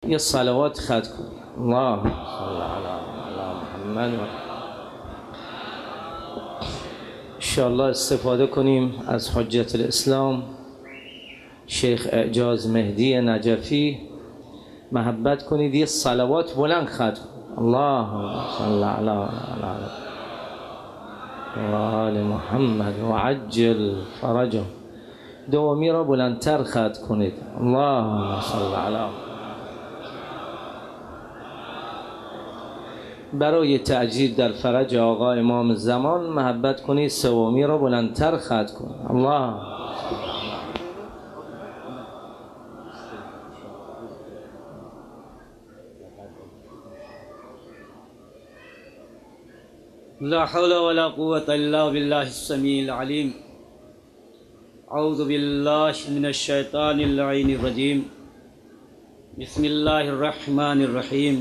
یه صلوات ختم کنید. اللهم صل علی محمد. انشاءالله استفاده کنیم از حجت الاسلام شیخ اعجاز مهدی نجفی. محبت کنید یه صلوات بلند ختم. اللهم صل علی آل محمد و عجل فرجهم. دومی را بلندتر ختم کنید. اللهم صل علی. برای تعجیل در فرج آقا امام زمان محبت کنید سومی را بلندتر ختم کنید. الله لا حول ولا قوة الا بالله السميع العليم. اعوذ بالله من الشيطان اللعين الرجيم. بسم الله الرحمن الرحيم.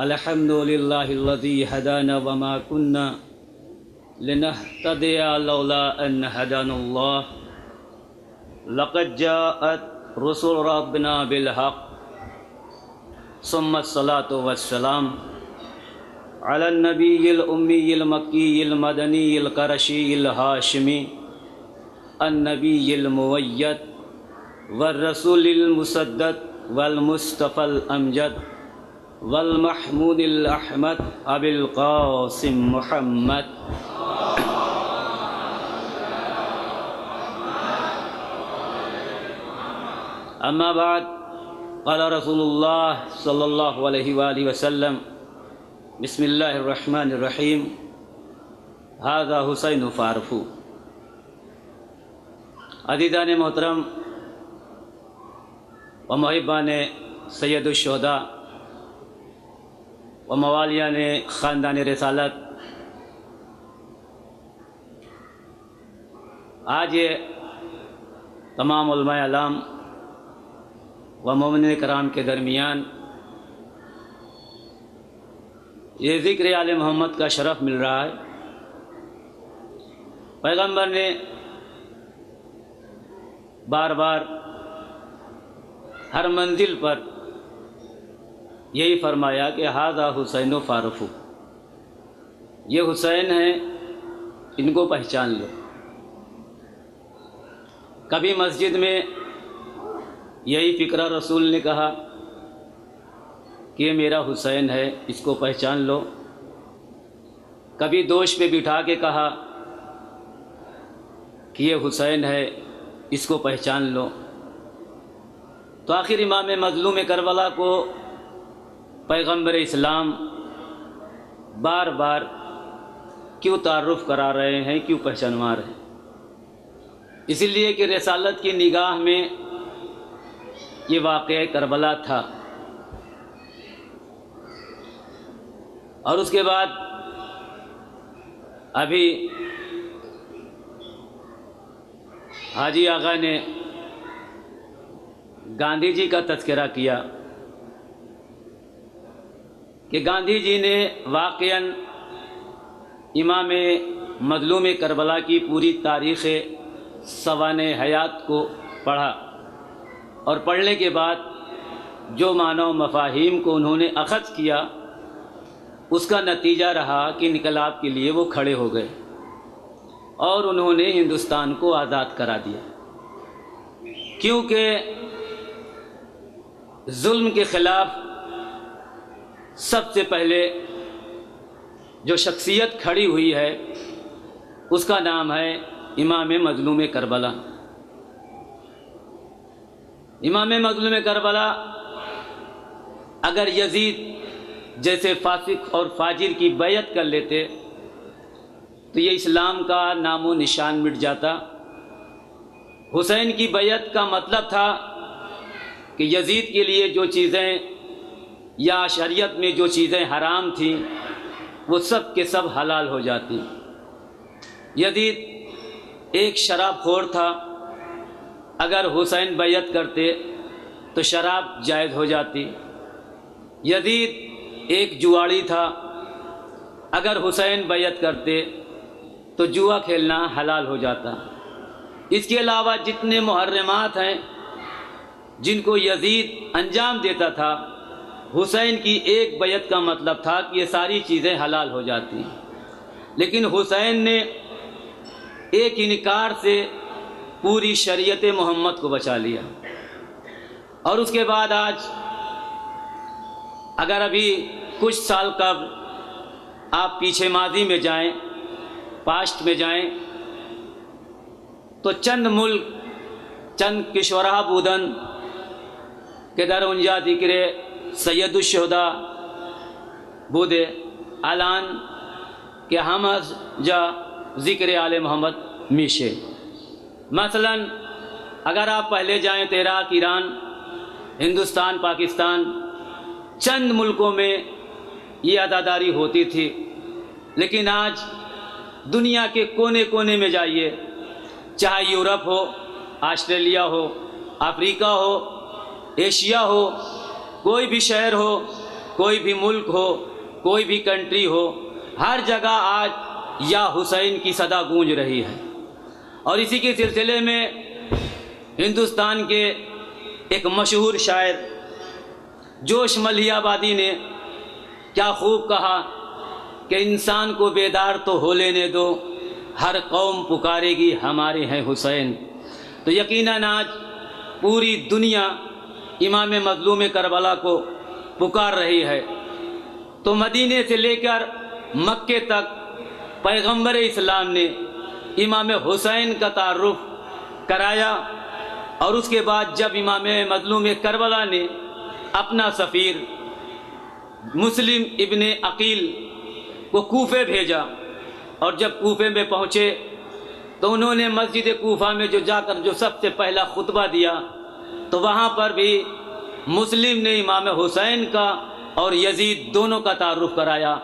الحمد لله الذي هدانا وما كنا لنهتدي لولا أن هدانا الله. لقد جاءت رسل ربنا بالحق ثم الصلاة والسلام على النبي الأمي المكي المدني القرشي الهاشمي النبي المؤيد والرسول المسدد والمصطفى الأمجد والمحمود الأحمد أبي القاسم محمد. أما بعد، قال رسول الله صلى الله عليه وآله وسلم: بسم الله الرحمن الرحيم. هذا حسين فارفو. عزیزان محترم و محبان سید الشہداء و موالیان خاندان رسالت، آج یہ تمام علماء اعلام و مومنین کرام کے درمیان یہ ذکر آل محمد کا شرف مل رہا ہے. پیغمبر نے بار بار ہر منزل پر یہی فرمایا کہ ھذا حسین و فارفو، یہ حسین ہیں، ان کو پہچان لو. کبھی مسجد میں یہی فکرہ رسول نے کہا کہ یہ میرا حسین ہے، اس کو پہچان لو. کبھی دوش پہ بٹھا کے کہا کہ یہ حسین ہے، اس کو پہچان لو. تو آخر امام مظلوم کربلا کو پیغمبر اسلام بار بار کیوں تعارف کرا رہے ہیں، کیوں پہچانوا رہے ہیں؟ اس لیے کہ رسالت کی نگاہ میں یہ واقعہ کربلا تھا. اور اس کے بعد ابھی حاجی آغا نے گاندھی جی کا تذکرہ کیا کہ گاندھی جی نے واقعاً امام مظلوم کربلا کی پوری تاریخ سوانح حیات کو پڑھا، اور پڑھنے کے بعد جو معنی و مفاہیم کو انہوں نے اخذ کیا، اس کا نتیجہ رہا کہ انقلاب کے لیے وہ کھڑے ہو گئے اور انہوں نے ہندوستان کو آزاد کرا دیا. کیونکہ ظلم کے خلاف سب سے پہلے جو شخصیت کھڑی ہوئی ہے اس کا نام ہے امام مظلوم کربلا. امام مظلوم کربلا اگر یزید جیسے فاسق اور فاجر کی بیعت کر لیتے تو یہ اسلام کا نام و نشان مٹ جاتا. حسین کی بیعت کا مطلب تھا کہ یزید کے لیے جو چیزیں یا شریعت میں جو چیزیں حرام تھیں وہ سب کے سب حلال ہو جاتی. یزید ایک شراب خور تھا، اگر حسین بیعت کرتے تو شراب جائز ہو جاتی. یزید ایک جواڑی تھا، اگر حسین بیعت کرتے تو جوا کھیلنا حلال ہو جاتا. اس کے علاوہ جتنے محرمات ہیں جن کو یزید انجام دیتا تھا، حسین کی ایک بیعت کا مطلب تھا کہ یہ ساری چیزیں حلال ہو جاتی ہیں، لیکن حسین نے ایک انکار سے پوری شریعت محمد کو بچا لیا۔ اور اس کے بعد آج اگر ابھی کچھ سال قبل آپ پیچھے ماضی میں جائیں، پاسٹ میں جائیں، تو چند ملک، چند کشورہ بودن کے در اونجا ذکر سید الشہداء بودے الان کہ ہم جا ذکر آل محمد میشے۔ مثلا اگر آپ پہلے جائیں تو عراق، ایران، ہندوستان، پاکستان، چند ملکوں میں یہ عزاداری ہوتی تھی، لیکن آج دنیا کے کونے کونے میں جائیے، چاہے یورپ ہو، آسٹریلیا ہو، افریقہ ہو، ایشیا ہو، کوئی بھی شہر ہو، کوئی بھی ملک ہو، کوئی بھی کنٹری ہو، ہر جگہ آج یا حسین کی صدا گونج رہی ہے۔ اور اسی کے سلسلے میں ہندوستان کے ایک مشہور شاعر جوش ملیح آبادی نے کیا خوب کہا کہ انسان کو بیدار تو ہو لینے دو، ہر قوم پکارے گی ہمارے ہیں حسین۔ تو یقیناً آج پوری دنیا امام مظلوم کربلا کو پکار رہی ہے۔ تو مدینے سے لے کر مکے تک پیغمبر اسلام نے امام حسین کا تعارف کرایا، اور اس کے بعد جب امام مظلوم کربلا نے اپنا سفیر مسلم ابن عقیل کو کوفے بھیجا، اور جب کوفے میں پہنچے تو انہوں نے مسجد کوفہ میں جا کر جو سب سے پہلا خطبہ دیا، تو وہاں پر بھی مسلم نے امام حسین کا اور یزید دونوں کا تعارف کرایا۔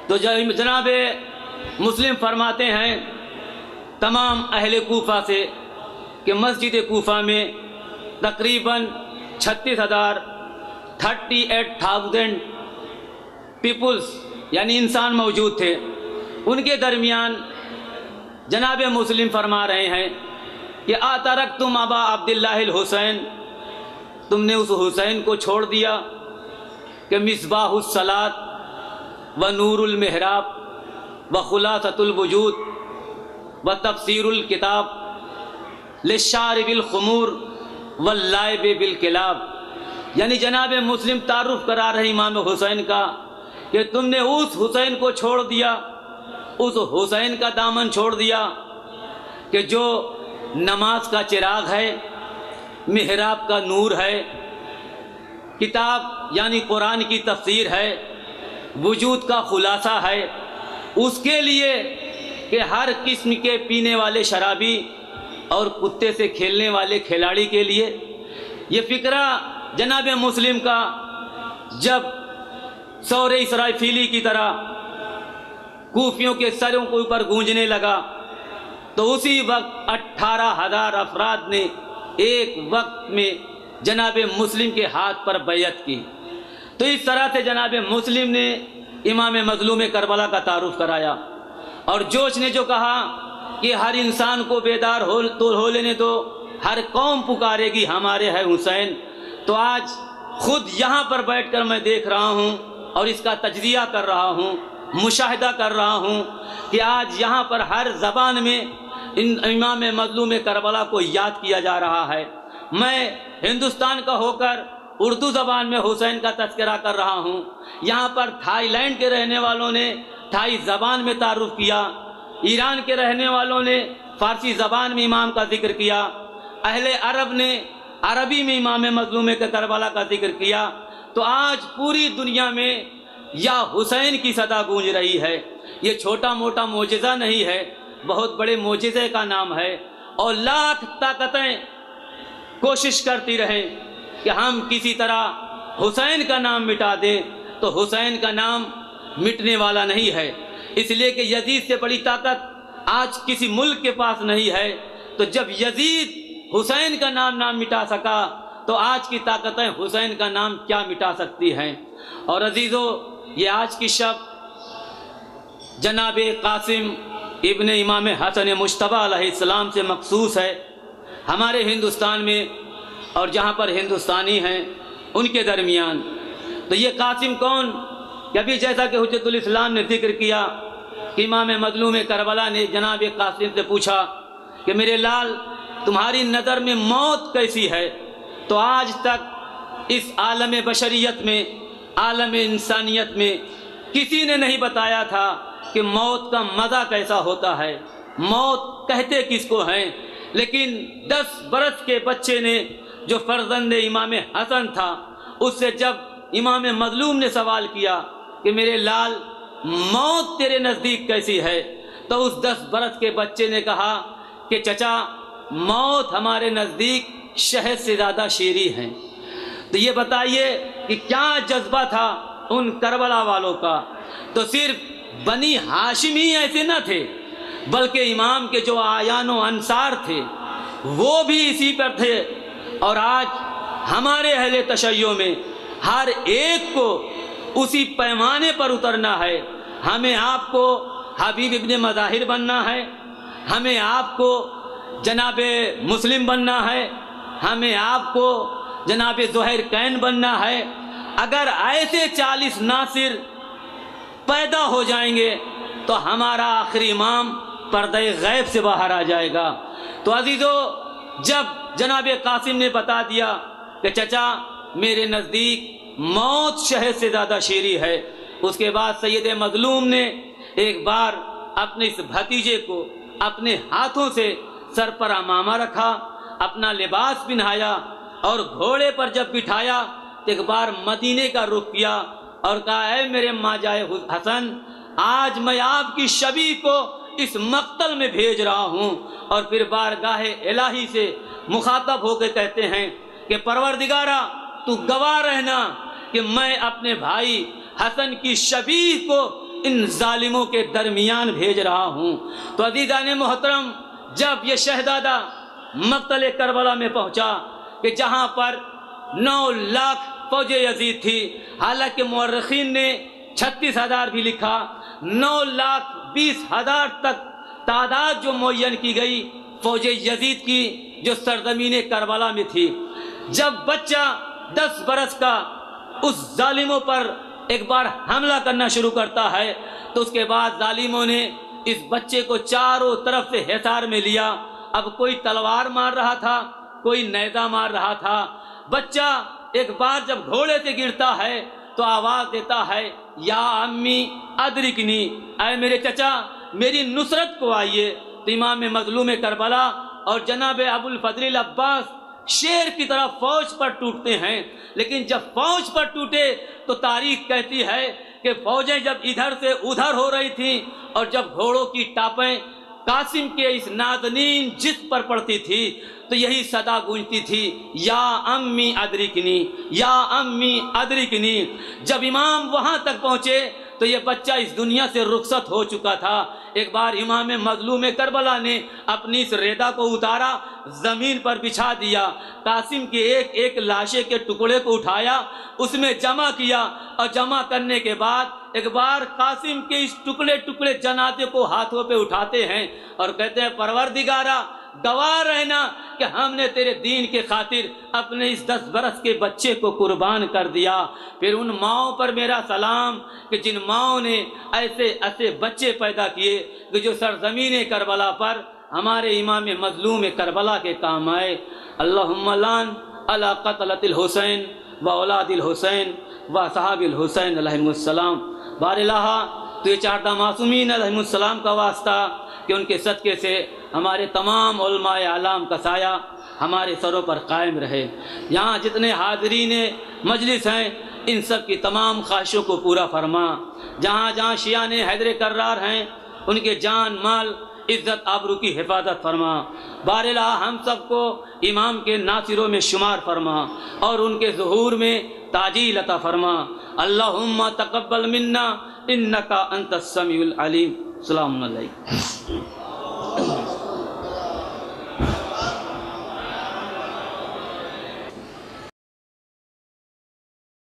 تو جناب مسلم فرماتے ہیں تمام اہل کوفہ سے کہ مسجد کوفہ میں تقریباً 38,000 پیپلز یعنی انسان موجود تھے۔ ان کے درمیان جناب مسلم فرما رہے ہیں کہ آترکتم ابا عبداللہ الحسین، تم نے اس حسین کو چھوڑ دیا کہ مصباح الصلاۃ و نور المحراب و خلاصۃ الوجود و تفسیر الکتاب للشارب الخمور واللائب بالکلاب، یعنی جناب مسلم تعارف کرا رہے امام حسین کا کہ تم نے اس حسین کو چھوڑ دیا، اس حسین کا دامن چھوڑ دیا کہ جو نماز کا چراغ ہے، محراب کا نور ہے، کتاب یعنی قرآن کی تفسیر ہے، وجود کا خلاصہ ہے، اس کے لیے کہ ہر قسم کے پینے والے شرابی اور کتے سے کھیلنے والے کھلاڑی کے لیے۔ یہ فکرہ جناب مسلم کا جب سور اسرائیلی کی طرح کوفیوں کے سروں کے اوپر گونجنے لگا، تو اسی وقت 18,000 افراد نے ایک وقت میں جناب مسلم کے ہاتھ پر بیعت کی۔ تو اس طرح سے جناب مسلم نے امام مظلوم کربلا کا تعارف کرایا، اور جوش نے جو کہا کہ ہر انسان کو بیدار ہو لینے دو، ہر قوم پکارے گی ہمارے ہے حسین۔ تو آج خود یہاں پر بیٹھ کر میں دیکھ رہا ہوں اور اس کا تجزیہ کر رہا ہوں، مشاہدہ کر رہا ہوں کہ آج یہاں پر ہر زبان میں امام مظلوم کربلا کو یاد کیا جا رہا ہے۔ میں ہندوستان کا ہو کر اردو زبان میں حسین کا تذکرہ کر رہا ہوں، یہاں پر تھائی لینڈ کے رہنے والوں نے تھائی زبان میں تعارف کیا، ایران کے رہنے والوں نے فارسی زبان میں امام کا ذکر کیا، اہل عرب نے عربی میں امام مظلوم کربلا کا ذکر کیا۔ تو آج پوری دنیا میں یا حسین کی صدا گونج رہی ہے۔ یہ چھوٹا موٹا معجزہ نہیں ہے، بہت بڑے معجزے کا نام ہے، اور لاکھ طاقتیں کوشش کرتی رہیں کہ ہم کسی طرح حسین کا نام مٹا دیں، تو حسین کا نام مٹنے والا نہیں ہے، اس لیے کہ یزید سے بڑی طاقت آج کسی ملک کے پاس نہیں ہے۔ تو جب یزید حسین کا نام نہ مٹا سکا تو آج کی طاقتیں حسین کا نام کیا مٹا سکتی ہیں۔ اور عزیزو، یہ آج کی شب جناب قاسم ابن امام حسن مجتبیٰ علیہ السلام سے مخصوص ہے۔ ہمارے ہندوستان میں اور جہاں پر ہندوستانی ہیں ان کے درمیان۔ تو یہ قاسم کون؟ ابھی جیسا کہ حجت الاسلام نے ذکر کیا کہ امام مظلوم کربلا نے جناب قاسم سے پوچھا کہ میرے لال تمہاری نظر میں موت کیسی ہے؟ تو آج تک اس عالم بشریت میں، عالم انسانیت میں کسی نے نہیں بتایا تھا کہ موت کا مزہ کیسا ہوتا ہے، موت کہتے کس کو ہیں۔ لیکن 10 برس کے بچے نے جو فرزند امام حسن تھا، اس سے جب امام مظلوم نے سوال کیا کہ میرے لال موت تیرے نزدیک کیسی ہے، تو اس 10 برس کے بچے نے کہا کہ چچا موت ہمارے نزدیک شہد سے زیادہ شیریں ہے۔ تو یہ بتائیے کہ کیا جذبہ تھا ان کربلا والوں کا۔ تو صرف بنی ہاشم ہی ایسے نہ تھے، بلکہ امام کے جو آیان و انصار تھے وہ بھی اسی پر تھے۔ اور آج ہمارے اہل تشیع میں ہر ایک کو اسی پیمانے پر اترنا ہے۔ ہمیں آپ کو حبیب ابن مظاہر بننا ہے، ہمیں آپ کو جناب مسلم بننا ہے، ہمیں آپ کو جناب زہیر کین بننا ہے۔ اگر ایسے 40 ناصر پیدا ہو جائیں گے تو ہمارا آخری امام پردہ غیب سے باہر آ جائے گا۔ تو عزیزو، جب جناب قاسم نے بتا دیا کہ چچا میرے نزدیک موت شہد سے زیادہ شیریں ہے، اس کے بعد سید مظلوم نے ایک بار اپنے اس بھتیجے کو اپنے ہاتھوں سے سر پر عمامہ رکھا، اپنا لباس پہنایا اور گھوڑے پر جب بٹھایا تو ایک بار مدینے کا رخ کیا اور کہا اے میرے ماجائے حسن، آج میں آپ کی شبیہ کو اس مقتل میں بھیج رہا ہوں۔ اور پھر بارگاہ الہی سے مخاطب ہو کے کہتے ہیں کہ پروردگارا تو گواہ رہنا کہ میں اپنے بھائی حسن کی شبیہ کو ان ظالموں کے درمیان بھیج رہا ہوں۔ تو عزیزان محترم، جب یہ شہزادہ مقتل کربلا میں پہنچا کہ جہاں پر 9 لاکھ فوج یزید تھی، حالانکہ مورخین نے 36,000 بھی لکھا، 9,20,000 تک تعداد جو معین کی گئی فوج یزید کی جو سرزمین کربلا میں تھی۔ جب بچہ 10 برس کا اس ظالموں پر ایک بار حملہ کرنا شروع کرتا ہے تو اس کے بعد ظالموں نے اس بچے کو چاروں طرف سے حصار میں لیا۔ اب کوئی تلوار مار رہا تھا، کوئی نیزہ مار رہا تھا۔ بچہ ایک بار جب گھوڑے سے گرتا ہے تو آواز دیتا ہے یا امی ادرکنی، اے میرے چچا میری نصرت کو آئیے۔ تو امام مظلوم کربلا اور جناب ابو الفضل العباس شیر کی طرح فوج پر ٹوٹتے ہیں، لیکن جب فوج پر ٹوٹے تو تاریخ کہتی ہے کہ فوجیں جب ادھر سے ادھر ہو رہی تھیں اور جب گھوڑوں کی ٹاپیں قاسم کے اس نازنین جسم پر پڑتی تھی تو یہی صدا گونجتی تھی یا امی ادرکنی، یا امی ادرکنی۔ جب امام وہاں تک پہنچے تو یہ بچہ اس دنیا سے رخصت ہو چکا تھا۔ ایک بار امام مظلوم کربلا نے اپنی اس ریدا کو اتارا، زمین پر بچھا دیا، قاسم کے ایک ایک لاشے کے ٹکڑے کو اٹھایا، اس میں جمع کیا، اور جمع کرنے کے بعد ایک بار قاسم کے اس ٹکڑے ٹکڑے جنازے کو ہاتھوں پہ اٹھاتے ہیں اور کہتے ہیں پروردگارا گواہ رہنا کہ ہم نے تیرے دین کے خاطر اپنے اس 10 برس کے بچے کو قربان کر دیا۔ پھر ان ماؤں پر میرا سلام کہ جن ماؤں نے ایسے ایسے بچے پیدا کیے کہ جو سرزمین کربلا پر ہمارے امام مظلوم کربلا کے کام آئے۔ اللہم لعن علی قتلۃ الحسین و اولاد الحسین و صحاب الحسین علیہم السلام۔ بار الہ تو یہ چارٹا معصومین علیہم السلام کا واسطہ کہ ان کے صدقے سے ہمارے تمام علماء اعلام کا سایہ ہمارے سروں پر قائم رہے۔ یہاں جتنے حاضرین مجلس ہیں ان سب کی تمام خواہشوں کو پورا فرما۔ جہاں جہاں شیعان حیدر کرار ہیں ان کے جان مال عزت آبرو کی حفاظت فرما۔ بار الہ ہم سب کو امام کے ناصروں میں شمار فرما اور ان کے ظہور میں تاجیل عطا فرما۔ اللہم تقبل منا انکا انت السمیع العلیم۔ السلام علیکم۔